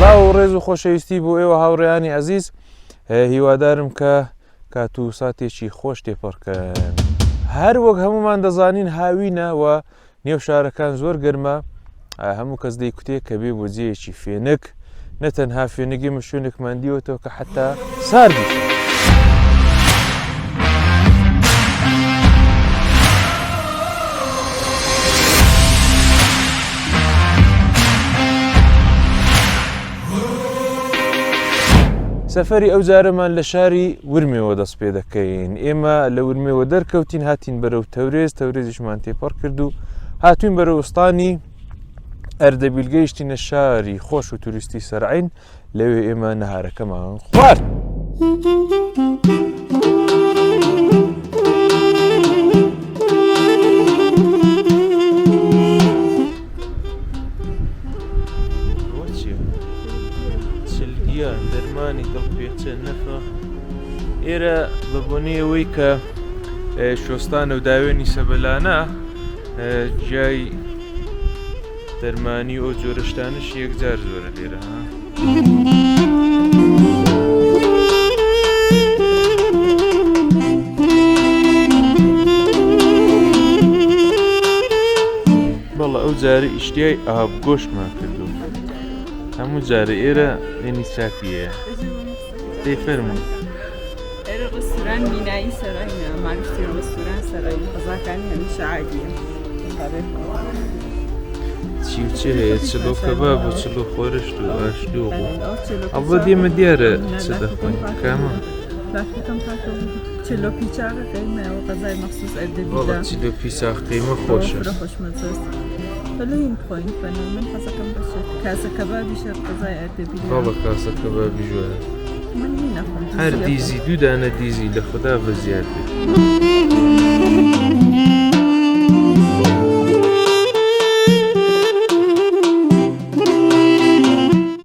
سڵاو و ڕێز و خۆشەویستی بۆ ئێوە هاوڕێیانی عەزیز هیوادارم کە کات و ساتێکی خۆش تێپەڕکەن. هەر وەک هەمومان دەزانین هاوینە و نێو شارەکان زۆر گەرمە، هەموو کەس دەیکوتێ کە بێ بۆ جێیەکی فێنک، نەتەنها فێنەگەی شوێنێکمان دیوەتەوە کە حتا ساردی. سەفەری ئەو جارەمان لە شاری ورمێەوە دەست پێ دەکەین. ئێمە لە ورمێەوە دەرکەوتین هاتین بەرەو تەورێزیشمان تێپەڕ کرد و هاتوین بەرەو وستانی ئەردەبیل گەیشتینە شاری خۆش و توریستی سەرعین، لەوێ ئێمە نەهارەکەمان خوارد. دەرمانی دڵپێچە نەفە ئێرە بە بۆنەیەوەی کە شۆستانە و داوێنی سەبەلانە جای دەرمانی ئەو جۆرەشتانش یەکجار زۆرە لێرە. بەڵە ئەو جارە ئیشتیای ئابگۆشتمان کردو، هەموو جارە ئێرە هێنی چاپیەیە. دەی فەرموو ئێرە ڕستوران بینایی سەرایە، مانوشتی ڕستوران سەرای قەزاکانی هەمیشە عادیە. چی و چێ هەیە؟ چلۆ کەباب و چلۆ خۆرشت و ئاشتی و ئەوە دێمە دیارە چ دەخۆین کامە؟ چلۆ پیچاق قیمەوە قەزای مەخسوس ئەردەبیلە. چلۆ پیچاق قیمە خۆشە. خلوين بخوين فانا من حسكم بس كاسة كبابي شر قضايا أردبيل. بابا كاسة كبابي جوا. من مين أخوان؟ هر ديزي دو دانا ديزي لخدا بزيادة.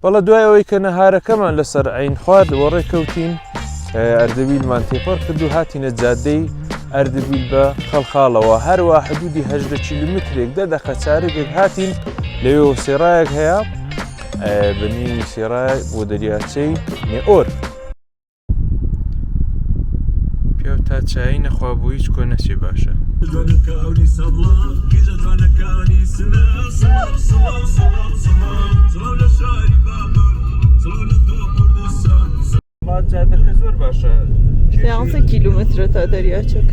والله دوای ئەوەی کە نەهارەکەمان لەسەر عین خوارد وەڕێکەوتین ئەردەبیلمان تێپەڕ کرد و هاتینە جادەی ئەردەبیل بە خەڵخاڵەوە، هەروە حدودی 18 کیلومترێک 10 دەقە چارەگێک هاتین. لەوێ سێڕایەک هەیە بەنیوی سێڕای بۆ دەریاچەی نێئۆر. پێو تا چایی نەخوا بۆ هیچ کۆ نەچێ باشە. جادەکە زۆر باشە، 11 کیلومترە تا دەریاچەک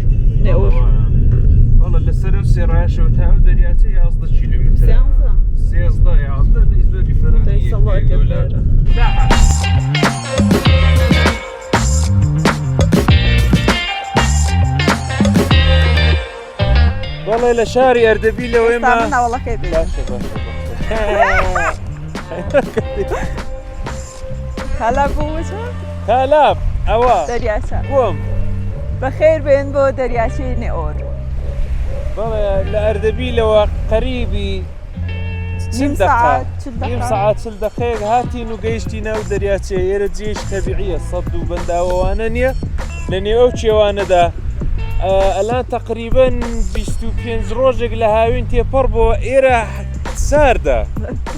نێئۆر. وەڵا لەسەر ئەو سێڕایەشەوە تا ئەو دەریاچە 11 کیلومتر. 11 دەی زۆری فەرەقی. وەڵێ لە شاری ئەردەبیلەوە ئێمە ناوەڵەکەی باشە کالاب بووچە؟ کالاب ئەوە دەریاچە بۆم بەخێر بێن بۆ دەریاچەی نێئۆر. بەڵێ لە ئەردەبیلەوە قەریبی نیم ساعت 40 دقەیەک هاتین و گەیشتی ناو دەریاچێ. ئێرە جێش تەبیعیە، سەد و بەنداوەوانە نییە. لە نێو ئەو چێوانەدا ئەلان تقریبەن 25 ڕۆژێک لە هاوین تێپەڕ بۆ ئێرە ساردە،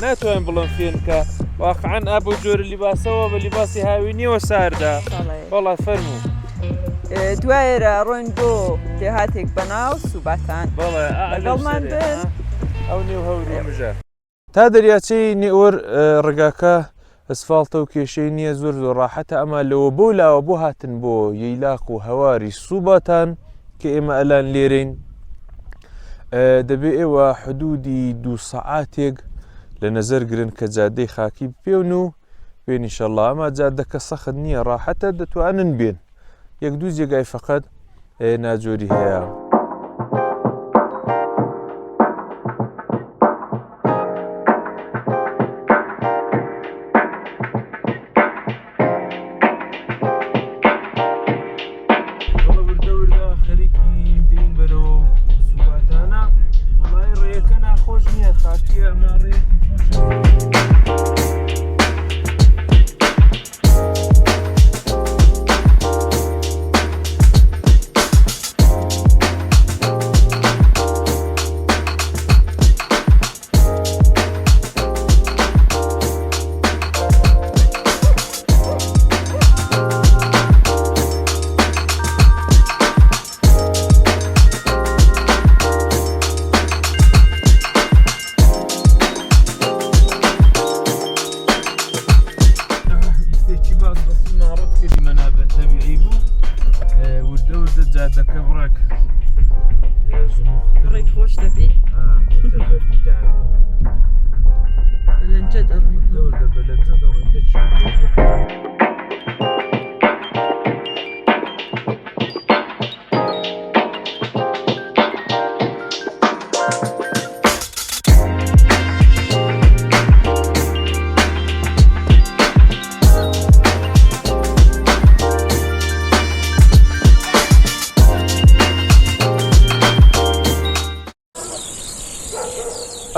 ناتوانین بڵم فێنکە واقعەن ئابوو جۆرە لیباسەوە بە لیباسی هاوینیەوە ساردە. بەڵا فەرموو دوایێرە ڕۆین بۆ دێهاتێک بەناو سوباتان. بەڵێ لەگەڵمان بن ئەو نێو هەوری مژە. تا دەریاچەی نێئۆر ڕێگاکە ئەسفاڵتە و کێشەی نییە، زۆر ڕاحەتە. ئەمە لەوە بۆ لاوە بۆ هاتن بۆ یەیلاق و هەواری سوباتان کە ئێمە ئەلان لێرەین. دەبێ ئێوە حدودی 2 سەعاتێک لە نەزەر گرن کە جادەی خاکی پێون و بێن ئینشەڵڵا. ئەمە جادەکە سەخت نییە، ڕاحەتە، دەتوانن بێن. یەک دوو جێگای فەقەت ناجۆری هەیە.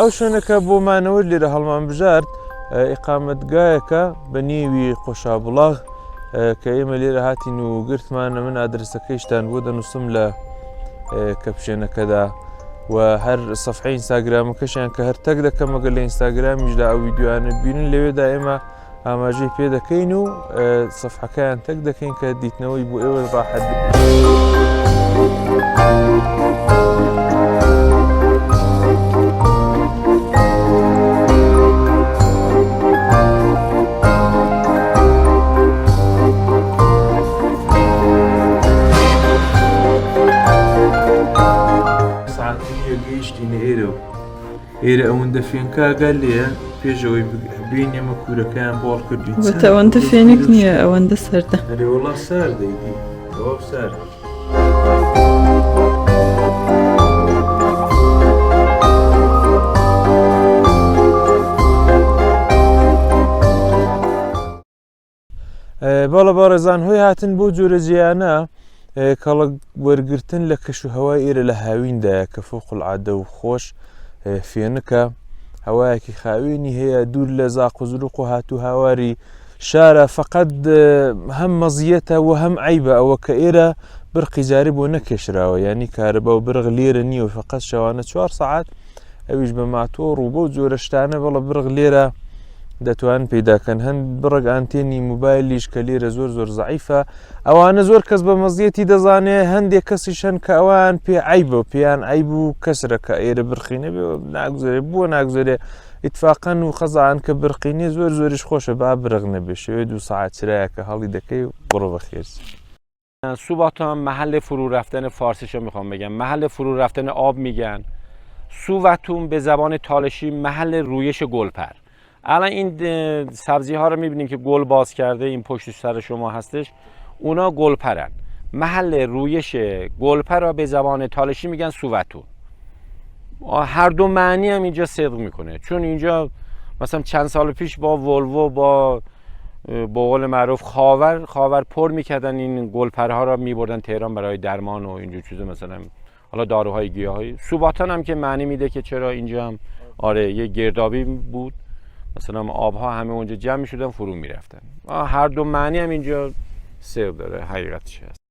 ئەو شوێنەکە بۆمانەوە لێرە هەڵمان بژارد ئیقامەتگایەکە بە نێوی قۆشابوڵاغ کە ئێمە لێرە هاتین و گرتمانە من ئادرسەکەیشتان بۆ دەنووسم لە کەپشێنەکەدا و هەر سەفحەی ئینستاگرامەکەشیان کە هەر تەک دەکەم مەگەر لە ئینستاگرامیشدا ئەو ڤیدیۆیانە بینن لەوێدا ئێمە ئاماژەی پێ دەکەین و سەفحەکەیان تەک دەکەین کە دیتنەوەی بۆ ئێوە ڕاحەت ئێرە ئەوەندە فێنکاگەل لێە پێشەوەی بین ئێمە کوورەکەیان بۆڵ کردین وەتە ئەوەندە فێنێک نییە ئەوەندە سەردە وەڵا ساردەیدی ئەوە سارد بەڵە بەڕێزان هۆی هاتن بۆ جۆرە جیانە کەڵک وەرگرتن لە کەش و هەوای ئێرە لە هاویندایە کە فوقڵعادە و خۆش فێنکە هەوایەکی خاوێنی هەیە دوور لە زاق و زروق و هاتوو هاواری شارە فقط هەم مەزیەتە و هەم عیبە ئەوە کە ئێرە برقی جاری بۆ نەکێشراوە ینی کارەبە و برغ لێرە نییە و فقط شەوانە 4 ساعات ئەویش بە ماتۆڕ و بۆ جۆرە شتانە بەڵە برغ لێرە دەتوان پیداکەن هەند بڕگ ئانتێنی موبایلیش کە لێرە زۆر زعیفە ئەوانە زۆر کەس بە مەزیەتی دەزانێ هەندێک کەسیشەن کە ئەوان پێ عیبە پێیان عیب و کەسرە کە ئێرە برخینە ناگزارێ بۆ ناگزارێ ئیتفاقەن و خەزان کە برقینی زۆریش خۆشە با برغ نەبێ شوێ 2 ساعت چرایە کە هەڵی دەکەی و بڕۆ بەخێرچ سوباتان محل فرو رفتن فارسیشو میخوام بگم محل فرو رفتن آب میگن سووتون به زبان تالشی محل رویش گلپر الان این سبزی ها رو میبینیم که گل باز کرده این پشت سر شما هستش اونا گلپرن محل رویش گلپر را به زبان تالشی میگن سووتون هر دو معنی هم اینجا صدق میکنه چون اینجا مثلا چند سال پیش با ولوو با قول معروف خاور پر میکردن این گلپرها را میبردن تهران برای درمان و اینجور چیزا مثلا حالا داروهای گیاهی سوباتان هم که معنی میده که چرا اینجا هم آره یه گردابی بود مثلا آبها همه اونجا جمع میشدن فرو میرفتن هر دو معنی هم اینجا صدق داره حقیقتش هست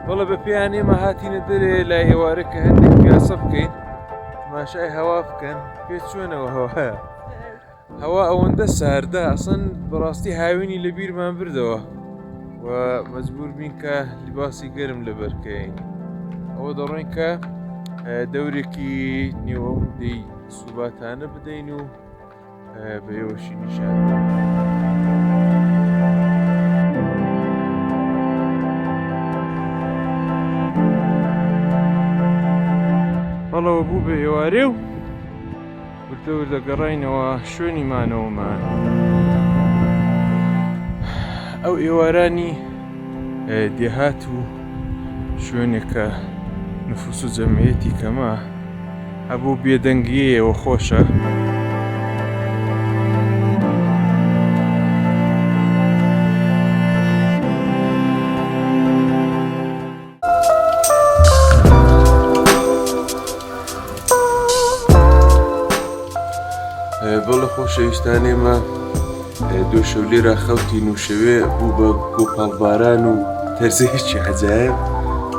بەڵە بە پێیان ئێمە هاتینە دەرێ لای ئێوارە کە هەندێک پیاسە بکەین ماشای هەوا بکەن پێ چۆنەوە هەوایە هەوا ئەوەندە ساردە ئەسەن بەڕاستی هاوینی لە بیرمان بردەوە و مەجبور بین کە لیباسی گەرم لەبەرکەین ئەوە دەڕۆین کە دەورێکی نێوە دەی سوباتانە بدەین و بە ئێوەشی نیشان بەڵەوە بوو بە ئێوارێ و وردەور دەگەڕاینەوە شوێنی مانەوەمان ئەو ئێوارانی دێهات و شوێنێکە نفوس و جەمعیەتی کەمە هەبوو بێدەنگیەوە خۆشە بەڵە خۆشەویستان ئێمە دو شەو لێرە خەوتین و شەوێ بوو بە گۆپاڵباران و تەرزەیەکی عەجایب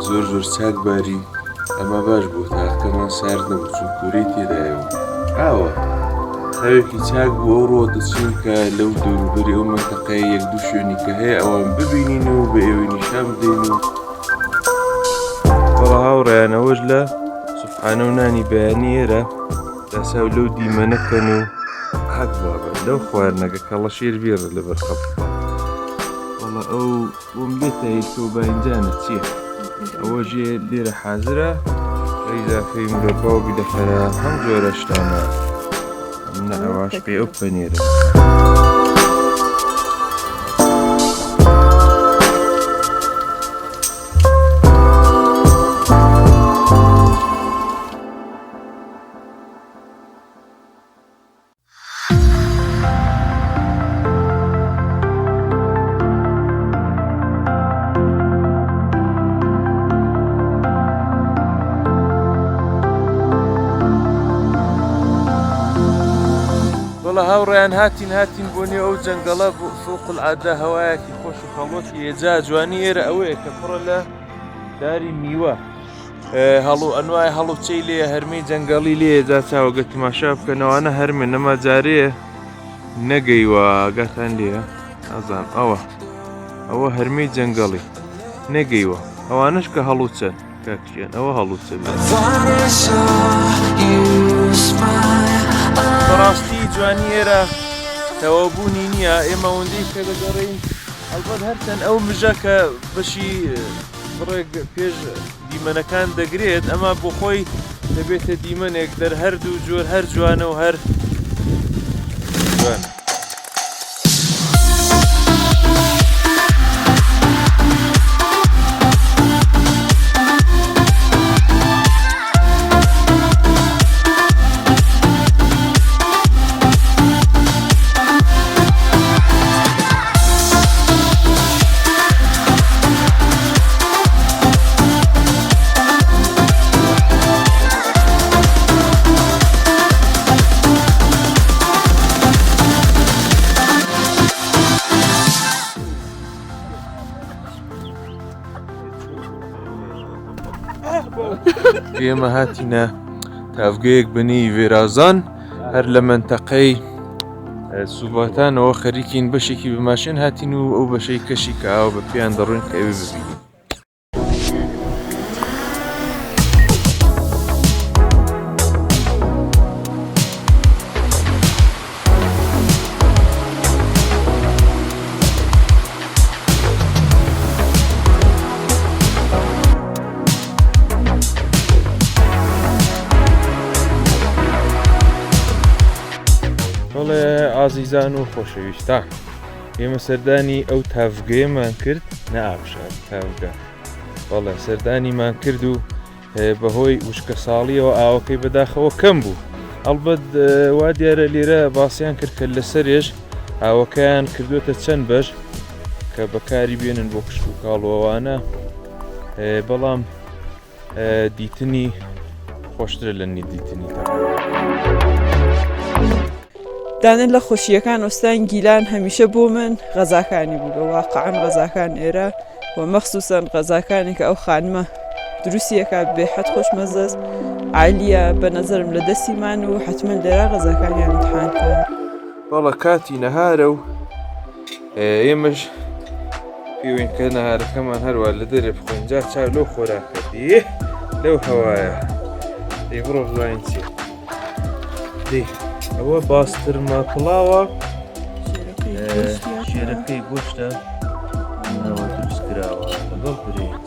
زۆر چاک باری ئەمە باش بوو تاقەکەمان سارد نەبوو چون کوورەی تێدایەوە ئاوە خەوێکی چاک بوو ئەو ڕۆ دەچین کە لەو دەوروبەری ئەو مەنتەقەیە 1-2 شوێنی کە هەیە ئەوان ببینین و بە ئێوەی نیشان بدەین و بەڵە هاوڕێیانەوەش لە سوبحانە و نانی بەیانی ئێرە داساو لەو دیمەنەکەن و حەق بابە لەو خواردنەکە کەڵە شێر بێڕە لەبەر خەڵکە وەڵە ئەو بۆم لێتەیە تۆ باینجانت چییە؟ ئەوە ژێ لێرە حازرە ئەیزاکەی مرۆڤ و بیدەخەرە هەم جۆرە شتانە منە ئەواش پێ ئەو پەنێرە والله هاوڕێیان هاتین بۆ نێو ئەو جەنگەڵە فوق العادە هەوایەکی خۆش و خەڵۆتی هێجا جوانی ئێرە ئەوەیە کە پڕە لە داری میوە هەڵوو ئەنوای هەڵوچەی لێ هەرمەی جەنگەڵی لێ جا چاوەگە تماشا بکەنەوەوانە هەرمێ نەما جارەیە نەگەیوە ئاگاتان لێە ئازان ئەوە هەرمەی جەنگەڵی نەگەیوە ئەوانش کە هەڵوچەن کاکشیان ئەوە هەڵوچە بەڕاستی جوانی ئێرە تەوابوونی نییە ئێمە ئەوەندەی کە دەگەڕین ئەلبەت هەرچەند ئەو مژە کە بەشی بڕێک پێش دیمەنەکان دەگرێت ئەمە بۆ خۆی دەبێتە دیمەنێک دەر هەردوو جۆر هەر جوانە و هەر جوانە ئێمە هاتینە تافگەیەک بنی ڤێرازان هەر لە منتەقەی سوباتانەوە خەریکین بەشێکی بماشێن هاتین و ئەو بەشەی کەشی کە ئاوە بە پێیان دەڕۆین کە ئەوێ ببینین ئازیزان و خۆشەویستان ئێمە سەردانی ئەو تافگەیەمان کرد نەئاوشار تافگە بەڵێ سەردانیمان کرد و بەهۆی وشکە ساڵیەوە ئاوەکەی بەداخەوە کەم بوو ئەڵبەت وا دیارە لێرە باسییان کرد کە لەسەرێش ئاوەکەیان کردوێتە چەند بەش کە بەکاری بێنن بۆ کشت و کاڵوەوانە بەڵام دیتنی خۆشترە لە دیتنی دانن لە خۆشیەکان ئۆستان گیلان هەمیشە بۆ من غەزاکانی بوو بە واقعان غەزاکان ئێرە و مەخسوسەن غەزاکانی کە ئەو خانمە دروستیەکە بێحەد خۆشمەزەست عالیە بە نەزەرم لە دەستیمان و حتمما لێرە غەزاکانیان امتحان کرد بەڵە کاتی نەهارە و ئێمەش پێوین کە نەهارەکەمان هەروە لە دەرێ بخۆین جا چاو لەو خۆراکەدی لەو هەوایە دەی بڕۆ بزانین چی دەی ئەوە باسترمە پڵاوە شێرەکەی گۆشتە ئەوە دروست کراوە لەگەڵ برێت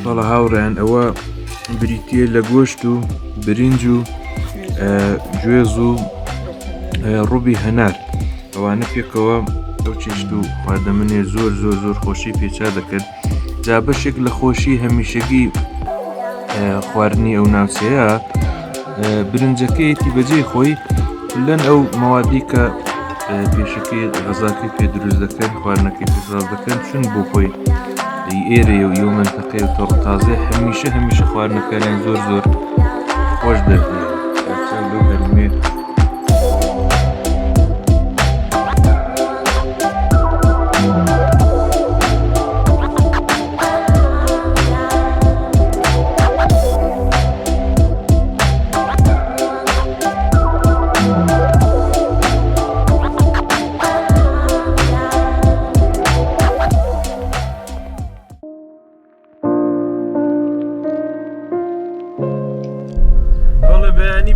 بەڵە هاوڕێیان ئەوە بریتە لە گۆشت و برنج و گوێز و ڕووبی هەنار ئەوانە پێکەوە ئەو چێشت و خواردەمنێ زۆر زۆر زۆر خۆشی پێچا دەکرد جا بەشێک لە خۆشی هەمیشەگی خواردنی ئەو ناوچەیە برنجەکەیەتی بەجێ خۆی لەن ئەو مەوادی کە پێشەکەی غەزاکەی پێ دروست دەکەن خواردنەکەی پێساز دەکەن چون بۆ خۆی ئێرە و ئێوە منتەقەی و تەڕتازە هەمیشە خواردنەکانیان زۆر زۆر خۆش دەکرێت لەو هەرمێ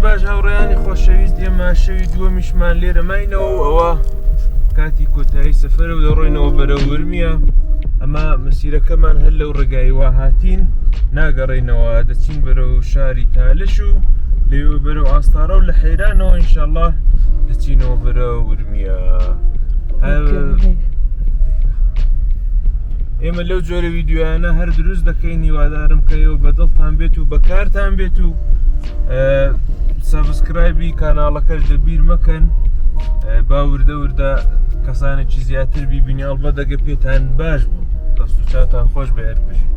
باش هاوڕێیانی خۆشەویست ئێمە شەوی دووەمیشمان لێرە ماینەوە ئەوە کاتی کۆتایی سەفەرە و دەڕۆینەوە بەرەو ورمیە. ئەمە مەسیرەکەمان هەر لەو ڕێگای وا هاتین ناگەڕێینەوە، دەچین بەرەو شاری تالش و لێوە بەرەو ئاستارە و لە حەیرانەوە ئینشاءڵڵا دەچینەوە بەرەو ورمیە. ئێمە لەو جۆرە ویددیویانە هەر دروست دەکەین، هیوادارم کەەوە بەدڵتان بێت و بەکارتان بێت و سەبسکرایبی کاناڵەکەش دەبیر مەکەن باوردە وردە کەسانێکی زیاتر بیبینی ئەڵبەت دەگە پێتان باش بوو، دەست و چاتان خۆش بە هەر بژین.